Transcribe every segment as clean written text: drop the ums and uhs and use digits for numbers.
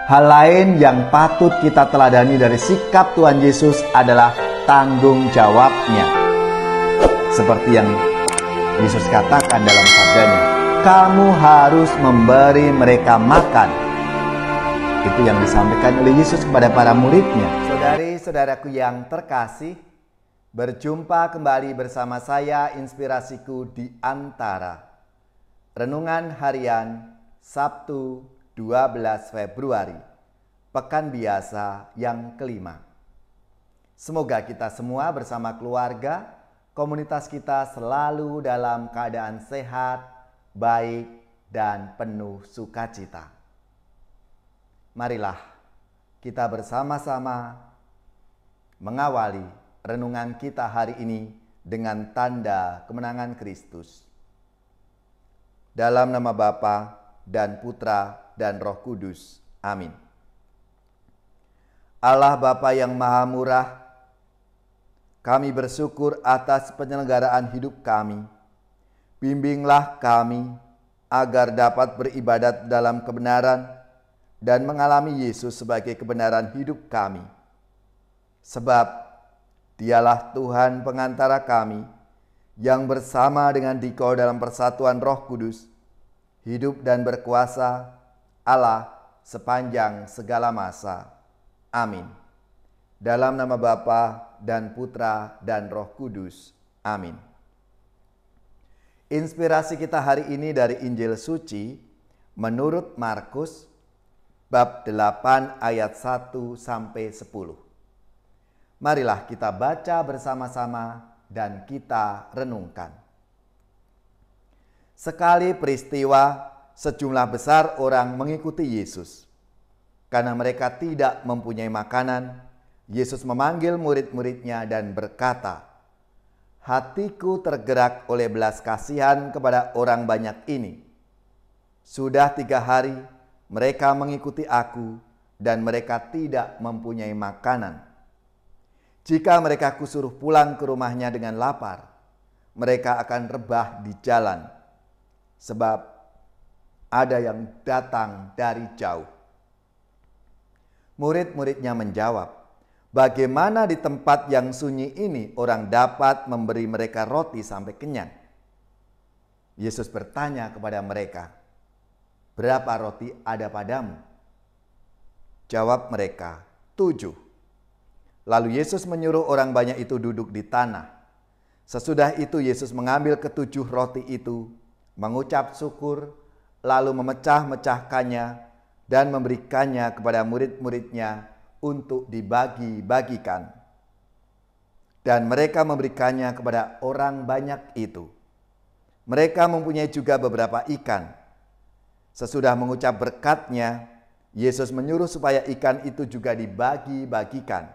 Hal lain yang patut kita teladani dari sikap Tuhan Yesus adalah tanggung jawabnya. Seperti yang Yesus katakan dalam sabdanya, kamu harus memberi mereka makan. Itu yang disampaikan oleh Yesus kepada para muridnya. Saudari-saudaraku yang terkasih, berjumpa kembali bersama saya Inspirasiku di Antara. Renungan Harian Sabtu 12 Februari, Pekan Biasa yang kelima. Semoga kita semua bersama keluarga, komunitas kita selalu dalam keadaan sehat, baik, dan penuh sukacita. Marilah kita bersama-sama mengawali renungan kita hari ini dengan tanda kemenangan Kristus. Dalam nama Bapa dan Putra dan Roh Kudus. Amin. Allah Bapa yang Maha Murah, kami bersyukur atas penyelenggaraan hidup kami. Bimbinglah kami agar dapat beribadat dalam kebenaran dan mengalami Yesus sebagai kebenaran hidup kami. Sebab Dialah Tuhan pengantara kami yang bersama dengan Dikau dalam persatuan Roh Kudus, hidup dan berkuasa Allah sepanjang segala masa. Amin. Dalam nama Bapa dan Putra dan Roh Kudus. Amin. Inspirasi kita hari ini dari Injil Suci menurut Markus bab 8 ayat 1 sampai 10. Marilah kita baca bersama-sama dan kita renungkan. Sekali peristiwa, sejumlah besar orang mengikuti Yesus. Karena mereka tidak mempunyai makanan, Yesus memanggil murid-muridnya dan berkata, "Hatiku tergerak oleh belas kasihan kepada orang banyak ini. Sudah 3 hari mereka mengikuti aku dan mereka tidak mempunyai makanan. Jika mereka kusuruh pulang ke rumahnya dengan lapar, mereka akan rebah di jalan. Sebab ada yang datang dari jauh." Murid-muridnya menjawab, "Bagaimana di tempat yang sunyi ini orang dapat memberi mereka roti sampai kenyang?" Yesus bertanya kepada mereka, "Berapa roti ada padamu?" Jawab mereka, 7. Lalu Yesus menyuruh orang banyak itu duduk di tanah. Sesudah itu Yesus mengambil ke-7 roti itu, mengucap syukur, lalu memecah-mecahkannya dan memberikannya kepada murid-muridnya untuk dibagi-bagikan. Dan mereka memberikannya kepada orang banyak itu. Mereka mempunyai juga beberapa ikan. Sesudah mengucap berkatnya, Yesus menyuruh supaya ikan itu juga dibagi-bagikan.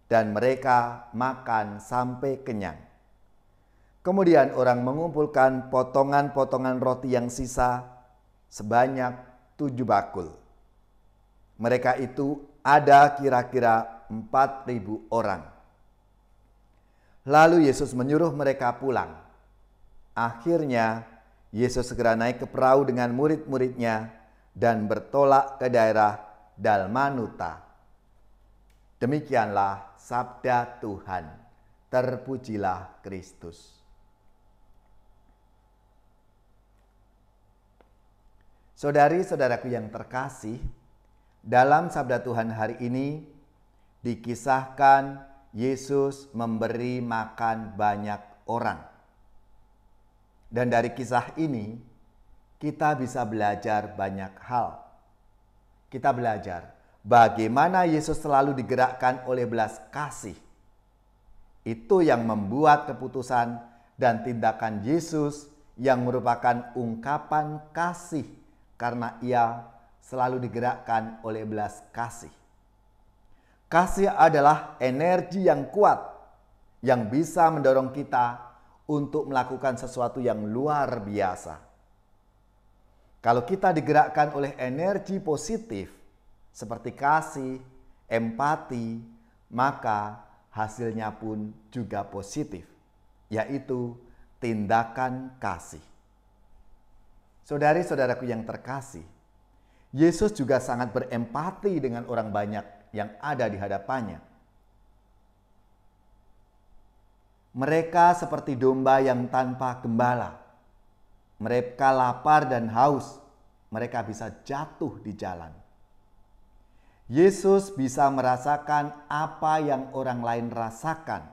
Dan mereka makan sampai kenyang. Kemudian orang mengumpulkan potongan-potongan roti yang sisa sebanyak 7 bakul. Mereka itu ada kira-kira 4.000 orang. Lalu Yesus menyuruh mereka pulang. Akhirnya Yesus segera naik ke perahu dengan murid-muridnya dan bertolak ke daerah Dalmanuta. Demikianlah sabda Tuhan. Terpujilah Kristus. Saudari-saudaraku yang terkasih, dalam sabda Tuhan hari ini dikisahkan Yesus memberi makan banyak orang. Dan dari kisah ini kita bisa belajar banyak hal. Kita belajar bagaimana Yesus selalu digerakkan oleh belas kasih. Itu yang membuat keputusan dan tindakan Yesus yang merupakan ungkapan kasih. Karena ia selalu digerakkan oleh belas kasih. Kasih adalah energi yang kuat yang bisa mendorong kita untuk melakukan sesuatu yang luar biasa. Kalau kita digerakkan oleh energi positif seperti kasih, empati, maka hasilnya pun juga positif, yaitu tindakan kasih. Saudari-saudaraku yang terkasih, Yesus juga sangat berempati dengan orang banyak yang ada di hadapannya. Mereka seperti domba yang tanpa gembala. Mereka lapar dan haus. Mereka bisa jatuh di jalan. Yesus bisa merasakan apa yang orang lain rasakan.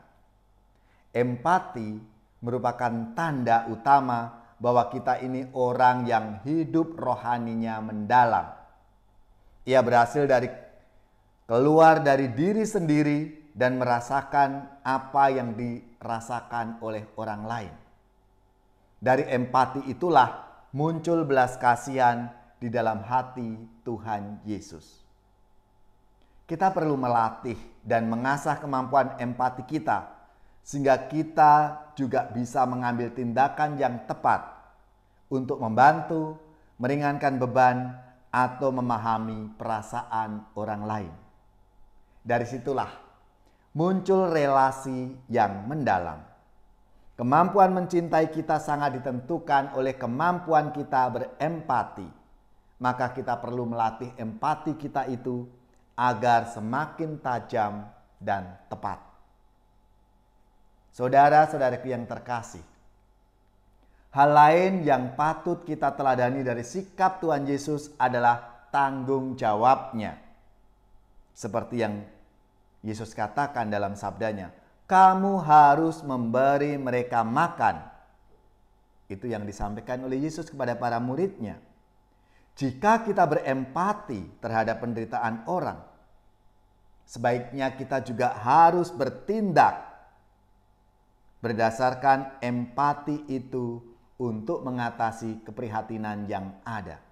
Empati merupakan tanda utama bahwa kita ini orang yang hidup rohaninya mendalam. Ia berhasil keluar dari diri sendiri dan merasakan apa yang dirasakan oleh orang lain. Dari empati itulah muncul belas kasihan di dalam hati Tuhan Yesus. Kita perlu melatih dan mengasah kemampuan empati kita, sehingga kita juga bisa mengambil tindakan yang tepat untuk membantu, meringankan beban, atau memahami perasaan orang lain. Dari situlah muncul relasi yang mendalam. Kemampuan mencintai kita sangat ditentukan oleh kemampuan kita berempati. Maka kita perlu melatih empati kita itu agar semakin tajam dan tepat. Saudara-saudaraku yang terkasih, hal lain yang patut kita teladani dari sikap Tuhan Yesus adalah tanggung jawabnya. Seperti yang Yesus katakan dalam sabdanya, kamu harus memberi mereka makan. Itu yang disampaikan oleh Yesus kepada para muridnya. Jika kita berempati terhadap penderitaan orang, sebaiknya kita juga harus bertindak berdasarkan empati itu untuk mengatasi keprihatinan yang ada.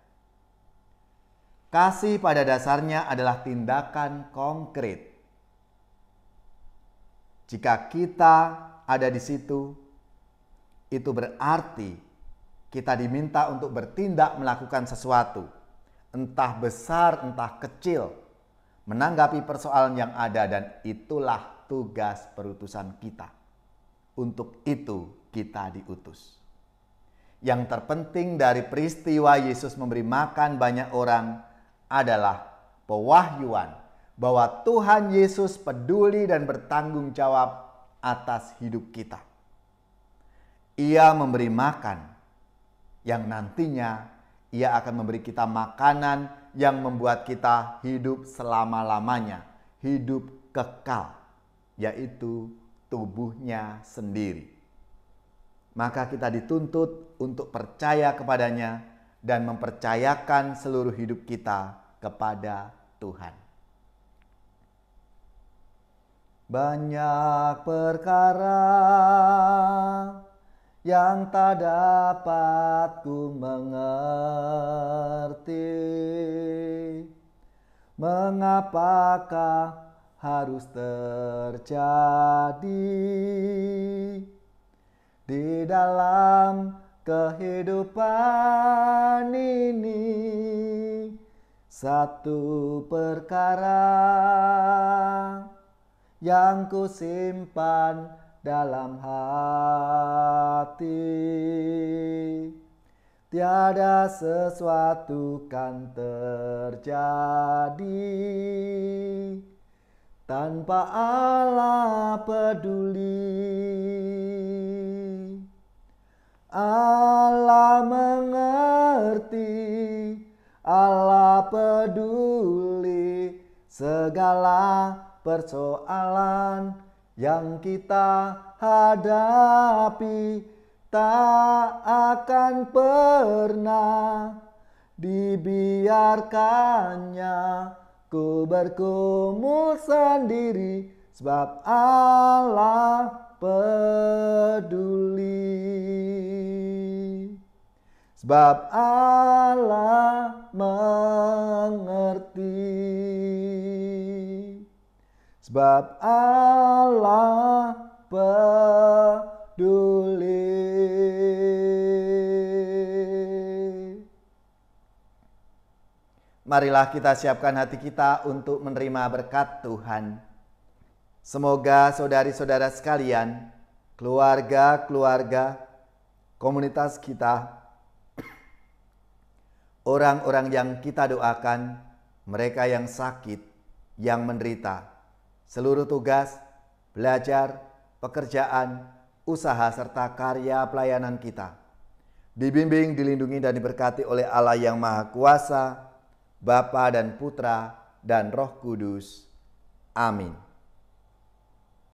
Kasih pada dasarnya adalah tindakan konkret. Jika kita ada di situ, itu berarti kita diminta untuk bertindak melakukan sesuatu, entah besar, entah kecil, menanggapi persoalan yang ada, dan itulah tugas perutusan kita. Untuk itu kita diutus. Yang terpenting dari peristiwa Yesus memberi makan banyak orang adalah pewahyuan bahwa Tuhan Yesus peduli dan bertanggung jawab atas hidup kita. Ia memberi makan yang nantinya Ia akan memberi kita makanan yang membuat kita hidup selama-lamanya, hidup kekal, yaitu tubuhnya sendiri. Maka kita dituntut untuk percaya kepadanya dan mempercayakan seluruh hidup kita kepada Tuhan. Banyak perkara yang tak dapat ku mengerti, mengapakah harus terjadi di dalam kehidupan ini. Satu perkara yang ku simpan dalam hati, tiada sesuatu kan terjadi tanpa Allah peduli. Allah mengerti, Allah peduli segala persoalan yang kita hadapi, tak akan pernah dibiarkannya ku bergumul sendiri, sebab Allah peduli, sebab Allah mengerti, sebab Allah peduli. Marilah kita siapkan hati kita untuk menerima berkat Tuhan. Semoga saudari-saudara sekalian, keluarga-keluarga, komunitas kita orang-orang yang kita doakan, mereka yang sakit, yang menderita, seluruh tugas, belajar, pekerjaan, usaha, serta karya pelayanan kita dibimbing, dilindungi, dan diberkati oleh Allah yang Maha Kuasa, Bapa dan Putra dan Roh Kudus. Amin.